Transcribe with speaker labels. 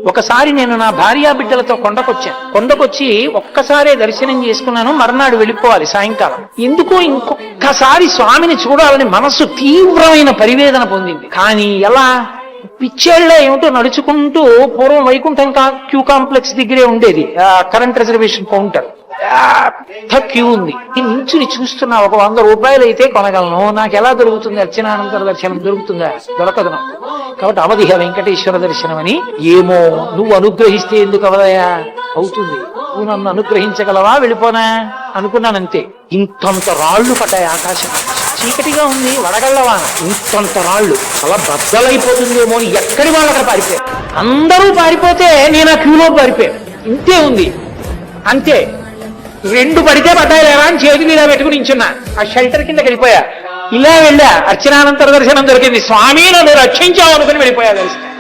Speaker 1: ఒకసారి నేను నా భార్యా బిడ్డలతో కొండకొచ్చి ఒక్కసారే దర్శనం చేసుకున్నాను. మర్నాడు వెళ్ళిపోవాలి సాయంకాలం. ఎందుకో ఇంకొక్కసారి స్వామిని చూడాలని మనస్సు తీవ్రమైన పరివేదన పొందింది. కానీ ఎలా? పిచ్చేళ్ల ఏమిటో నడుచుకుంటూ పూర్వం వైకుంఠం క్యూ కాంప్లెక్స్ దగ్గరే ఉండేది కరెంట్ రిజర్వేషన్ కౌంటర్. పెద్ద క్యూ ఉంది. నించుని చూస్తున్నా. ఒక 100 రూపాయలు అయితే కొనగలను. నాకు ఎలా దొరుకుతుంది? అర్చనానంతర దర్శనం దొరుకుతుందా? దొరకదు నాకు. కాబట్టి అవధిహ వెంకటేశ్వర దర్శనం అని. ఏమో నువ్వు అనుగ్రహిస్తే ఎందుకు అవదయా? అవుతుంది. నువ్వు నన్ను అనుగ్రహించగలవా? వెళ్ళిపోనా అనుకున్నానంతే. ఇంతంత రాళ్లు పడ్డాయి ఆకాశం. చీకటిగా ఉంది, వడగళ్ళవా. ఇంతంత రాళ్లు అలా బద్దలైపోతుందేమో అని ఎక్కడి వాళ్ళు అక్కడ పారిపోయారు. అందరూ పారిపోతే నేను ఆ క్యూలో పారిపోయాను. ఇంతే ఉంది, అంతే. 2 పడితే పడ్డాయిలేరా అని చేతులు ఇలా పెట్టుకుని నించున్నా. ఆ షెల్టర్ కింద వెళ్ళిపోయా. ఇలా వెళ్ళా. అర్చనానంతర దర్శనం దొరికింది. స్వామి నన్ను రక్షించావు అనుకుని వెళ్ళిపోయా దర్శనం.